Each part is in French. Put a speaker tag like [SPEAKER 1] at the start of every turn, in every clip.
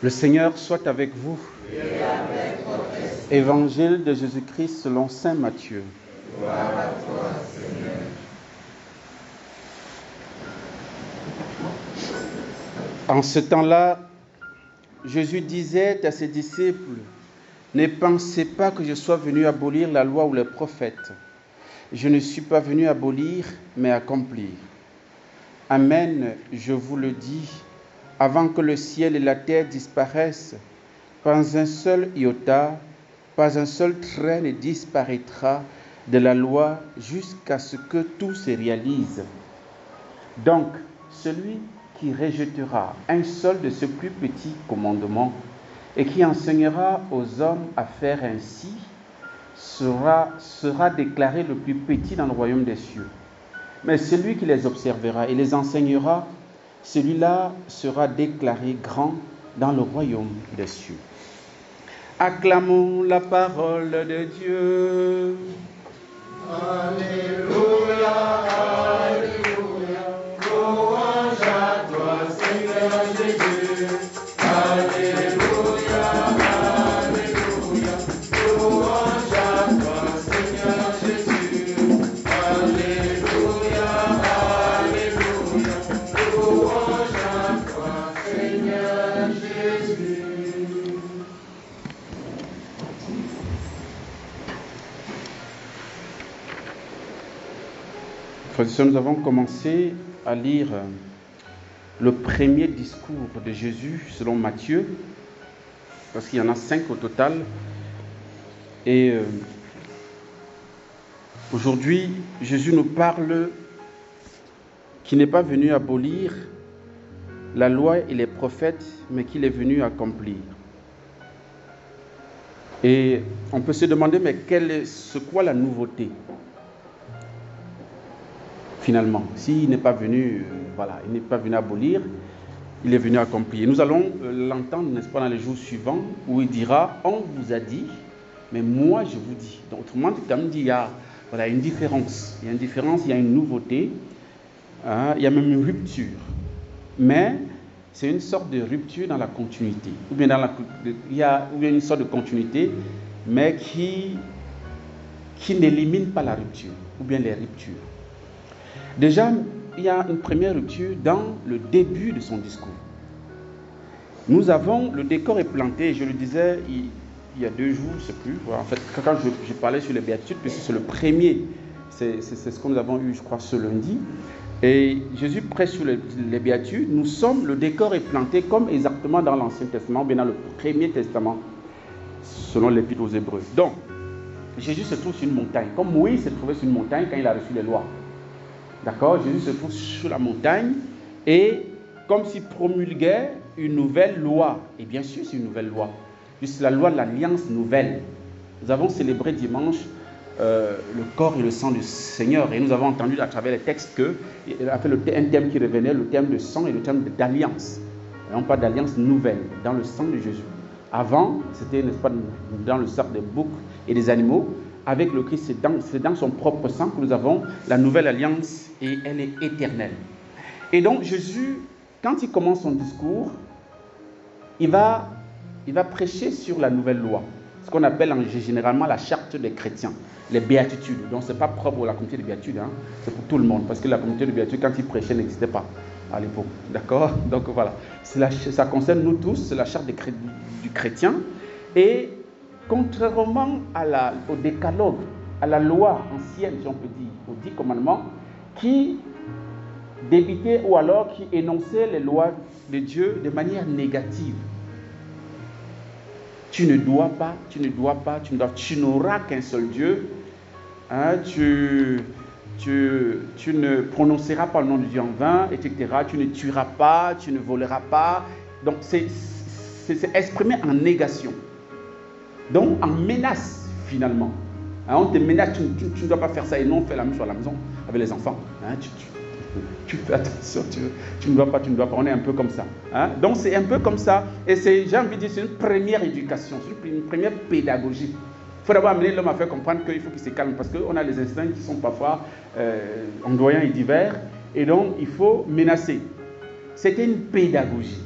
[SPEAKER 1] Le Seigneur soit avec vous.
[SPEAKER 2] Et avec votre esprit.
[SPEAKER 1] Évangile de Jésus-Christ selon saint Matthieu.
[SPEAKER 2] Gloire à toi, Seigneur.
[SPEAKER 1] En ce temps-là, Jésus disait à ses disciples, « Ne pensez pas que je sois venu abolir la loi ou les prophètes. Je ne suis pas venu abolir, mais accomplir. Amen, je vous le dis, avant que le ciel et la terre disparaissent, pas un seul iota, pas un seul trait ne disparaîtra de la loi jusqu'à ce que tout se réalise. Donc, celui qui rejettera un seul de ces plus petits commandements et qui enseignera aux hommes à faire ainsi sera déclaré le plus petit dans le royaume des cieux. Mais celui qui les observera et les enseignera, celui-là sera déclaré grand dans le royaume des cieux. » Acclamons la parole de Dieu.
[SPEAKER 2] Alléluia, alléluia, louange à toi, Seigneur Jésus. Alléluia, alléluia, louange à toi, Seigneur Jésus. Alléluia, alléluia, louange à toi, Seigneur Jésus.
[SPEAKER 1] Frères et sœurs, nous avons commencé à lire le premier discours de Jésus selon Matthieu, parce qu'il y en a 5 au total. Et aujourd'hui, Jésus nous parle qu'il n'est pas venu abolir la loi et les prophètes, mais qu'il est venu accomplir. Et on peut se demander, mais c'est quoi la nouveauté ? Finalement, s'il n'est pas venu, il n'est pas venu abolir, il est venu accomplir. Nous allons l'entendre, n'est-ce pas, dans les jours suivants, où il dira, on vous a dit, mais moi je vous dis. Donc, autrement, il y a une différence. Il y a une différence, il y a une nouveauté, il y a même une rupture. Mais c'est une sorte de rupture dans la continuité. Ou bien il y a une sorte de continuité, mais qui n'élimine pas la rupture, ou bien les ruptures. Déjà, il y a une première rupture dans le début de son discours. Nous avons, le décor est planté, je le disais il y a 2 jours, je ne sais plus. En fait, quand je parlais sur les béatitudes, puisque c'est le premier, c'est ce que nous avons eu, je crois, ce lundi. Et Jésus prêche sur les béatitudes. Le décor est planté comme exactement dans l'Ancien Testament, bien dans le Premier Testament, selon l'Épître aux Hébreux. Donc, Jésus se trouve sur une montagne, comme Moïse se trouvait sur une montagne quand il a reçu les lois. D'accord, Jésus se trouve sur la montagne et comme s'il promulguait une nouvelle loi. Et bien sûr, c'est une nouvelle loi. C'est la loi de l'Alliance nouvelle. Nous avons célébré dimanche le corps et le sang du Seigneur. Et nous avons entendu à travers les textes qu'il a fait un thème qui revenait, le thème de sang et le thème d'alliance. Et non pas d'alliance nouvelle, dans le sang de Jésus. Avant, c'était, n'est-ce pas, dans le sang des boucs et des animaux. Avec le Christ, c'est dans son propre sang que nous avons la nouvelle alliance et elle est éternelle. Et donc Jésus, quand il commence son discours, il va prêcher sur la nouvelle loi, ce qu'on appelle généralement la charte des chrétiens, les béatitudes. Donc ce n'est pas propre à la communauté des béatitudes, c'est pour tout le monde, parce que la communauté des béatitudes, quand il prêchait, n'existait pas à l'époque. D'accord ? Donc voilà, ça concerne nous tous, c'est la charte du chrétien. Et contrairement au décalogue, à la loi ancienne, si on peut dire, aux 10 commandements, qui débitait ou alors qui énonçait les lois de Dieu de manière négative. Tu ne dois pas, tu n'auras qu'un seul Dieu, tu ne prononceras pas le nom de Dieu en vain, etc. Tu ne tueras pas, tu ne voleras pas. Donc c'est exprimé en négation. Donc, en menace, finalement. On te menace, tu ne dois pas faire ça et non, fais la même chose à la maison avec les enfants. Tu fais attention, tu ne dois pas. On est un peu comme ça. Donc, c'est un peu comme ça. Et j'ai envie de dire, c'est une première éducation, c'est une première pédagogie. Il faut d'abord amener l'homme à faire comprendre qu'il faut qu'il se calme parce qu'on a les instincts qui sont parfois ondoyants et divers. Et donc, il faut menacer. C'était une pédagogie.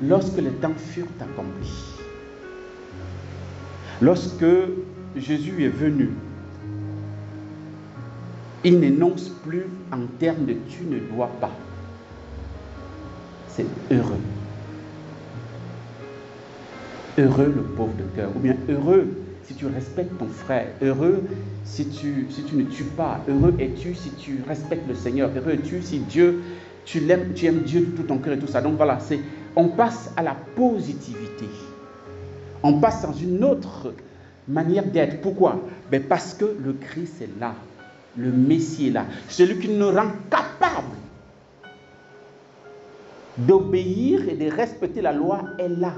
[SPEAKER 1] lorsque les temps furent accomplis, lorsque Jésus est venu, il n'énonce plus en termes de tu ne dois pas. C'est heureux. Heureux le pauvre de cœur, ou bien heureux si tu respectes ton frère, heureux si tu ne tues pas, heureux es-tu si tu respectes le Seigneur, heureux es-tu si tu aimes Dieu de tout ton cœur et tout ça. Donc voilà, on passe à la positivité. On passe dans une autre manière d'être. Pourquoi? Ben parce que le Christ est là. Le Messie est là. Celui qui nous rend capable d'obéir et de respecter la loi est là.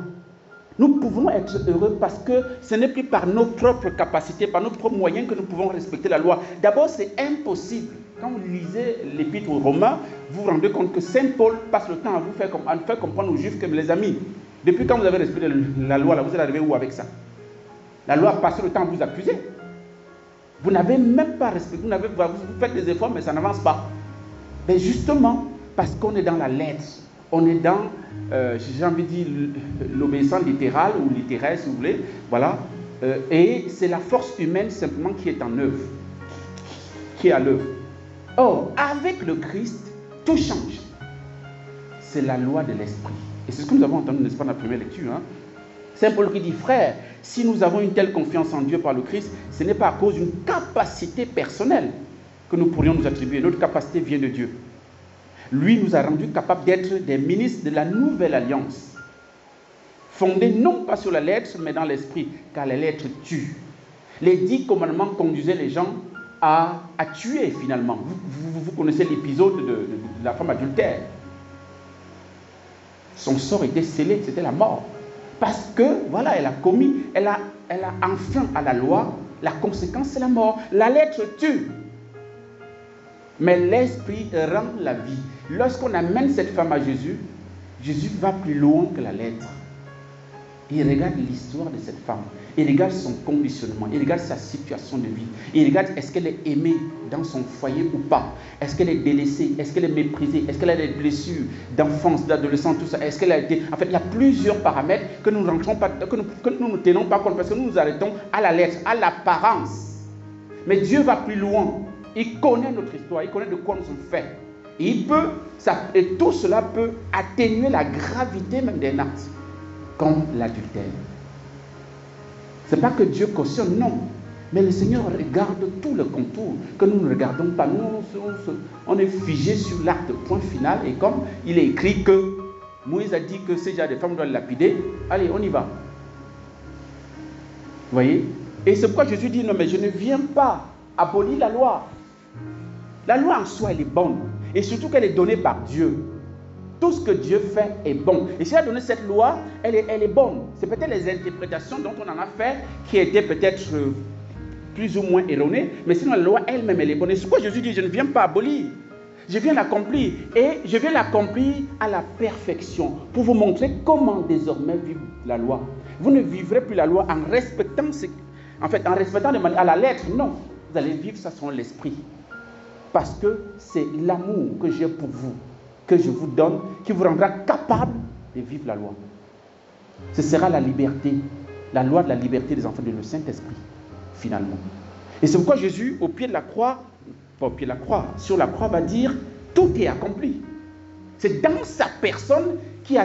[SPEAKER 1] Nous pouvons être heureux parce que ce n'est plus par nos propres capacités, par nos propres moyens que nous pouvons respecter la loi. D'abord, c'est impossible. Quand vous lisez l'épître aux Romains, vous vous rendez compte que Saint Paul passe le temps à vous faire comprendre aux Juifs que, les amis, depuis quand vous avez respecté la loi, là, vous êtes arrivé où avec ça? La loi passe le temps à vous accuser. Vous n'avez même pas respecté, vous faites des efforts, mais ça n'avance pas. Mais justement, parce qu'on est dans la lettre, on est dans, j'ai envie de dire, l'obéissance littérale ou littéraire, si vous voulez. Voilà. Et c'est la force humaine simplement qui est en œuvre, qui est à l'œuvre. Or, avec le Christ, tout change. C'est la loi de l'esprit. Et c'est ce que nous avons entendu, n'est-ce pas, dans la première lecture. Hein? Saint Paul qui dit, frère, si nous avons une telle confiance en Dieu par le Christ, ce n'est pas à cause d'une capacité personnelle que nous pourrions nous attribuer. Notre capacité vient de Dieu. Lui nous a rendus capables d'être des ministres de la nouvelle alliance, fondée non pas sur la lettre, mais dans l'esprit, car la lettre tue. Les 10 commandements conduisaient les gens à tuer finalement. Vous connaissez l'épisode de la femme adultère. Son sort était scellé, c'était la mort. Parce que, voilà, elle a enfreint à la loi, la conséquence c'est la mort. La lettre tue. Mais l'esprit rend la vie. Lorsqu'on amène cette femme à Jésus, Jésus va plus loin que la lettre. Il regarde l'histoire de cette femme. Il regarde son conditionnement. Il regarde sa situation de vie. Il regarde est-ce qu'elle est aimée dans son foyer ou pas. Est-ce qu'elle est délaissée. Est-ce qu'elle est méprisée. Est-ce qu'elle a des blessures d'enfance, d'adolescence, tout ça. Est-ce qu'elle a été... En fait, il y a plusieurs paramètres que nous ne tenons pas compte parce que nous nous arrêtons à la lettre, à l'apparence. Mais Dieu va plus loin. Il connaît notre histoire. Il connaît de quoi nous sommes faits. Et tout cela peut atténuer la gravité même des actes, comme l'adultère. Ce n'est pas que Dieu cautionne, non. Mais le Seigneur regarde tout le contour que nous ne regardons pas. Nous, on est figé sur l'acte, point final. Et comme il est écrit que Moïse a dit que ces gens des femmes doivent lapider, allez, on y va. Vous voyez? Et c'est pourquoi Jésus dit, non, mais je ne viens pas abolir la loi. La loi en soi, elle est bonne. Et surtout qu'elle est donnée par Dieu. Tout ce que Dieu fait est bon. Et s'il a donné cette loi, elle est bonne. C'est peut-être les interprétations dont on en a fait qui étaient peut-être plus ou moins erronées. Mais sinon, la loi elle-même, elle est bonne. Et c'est pourquoi Jésus dit, je ne viens pas abolir. Je viens l'accomplir. Et je viens l'accomplir à la perfection. Pour vous montrer comment désormais vivre la loi. Vous ne vivrez plus la loi en respectant de manière à la lettre. Non. Vous allez vivre ça selon l'esprit. Parce que c'est l'amour que j'ai pour vous, que je vous donne, qui vous rendra capable de vivre la loi. Ce sera la liberté, la loi de la liberté des enfants de le Saint-Esprit, finalement. Et c'est pourquoi Jésus, au pied de la croix, pas au pied de la croix, sur la croix, va dire, tout est accompli. C'est dans sa personne qu'il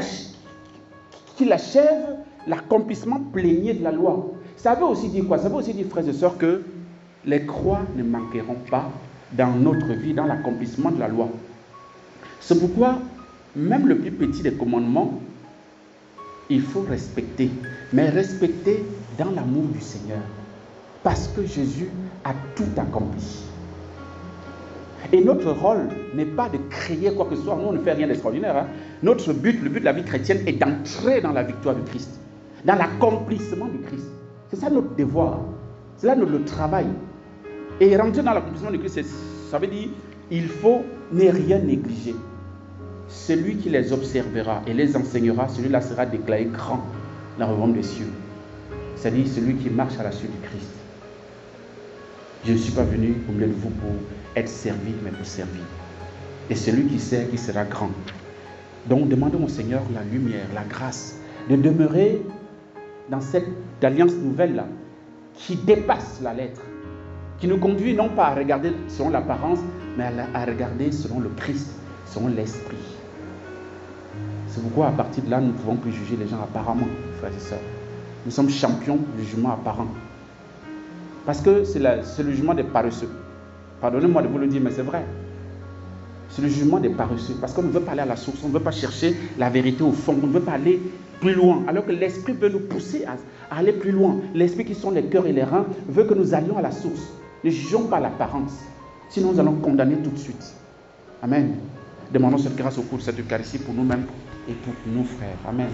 [SPEAKER 1] achève l'accomplissement plénier de la loi. Ça veut aussi dire quoi? Ça veut aussi dire, frères et sœurs, que les croix ne manqueront pas dans notre vie, dans l'accomplissement de la loi. C'est pourquoi, même le plus petit des commandements, il faut respecter. Mais respecter dans l'amour du Seigneur. Parce que Jésus a tout accompli. Et notre rôle n'est pas de créer quoi que ce soit. Nous, on ne fait rien d'extraordinaire. Hein. Notre but, le but de la vie chrétienne est d'entrer dans la victoire du Christ. Dans l'accomplissement du Christ. C'est ça notre devoir. C'est là notre travail. Et rentrer dans l'accomplissement du Christ, ça veut dire il faut ne rien négliger. Celui qui les observera et les enseignera, celui-là sera déclaré grand dans le royaume des cieux. C'est-à-dire celui qui marche à la suite du Christ. Je ne suis pas venu au milieu de vous pour être servi, mais pour servir. Et celui qui sert, qui sera grand. Donc demandons au Seigneur la lumière, la grâce, de demeurer dans cette alliance nouvelle-là, qui dépasse la lettre, qui nous conduit non pas à regarder selon l'apparence, mais à regarder selon le Christ, selon l'Esprit. C'est pourquoi à partir de là, nous ne pouvons plus juger les gens apparemment, frères et sœurs. Nous sommes champions du jugement apparent. Parce que c'est le jugement des paresseux. Pardonnez-moi de vous le dire, mais c'est vrai. C'est le jugement des paresseux. Parce qu'on ne veut pas aller à la source, on ne veut pas chercher la vérité au fond, on ne veut pas aller plus loin. Alors que l'Esprit veut nous pousser à aller plus loin. L'Esprit qui sont les cœurs et les reins veut que nous allions à la source. Ne jugeons pas l'apparence. Sinon nous allons condamner tout de suite. Amen. Demandons cette grâce au cours de cette Eucharistie pour nous-mêmes et pour nos frères. Amen.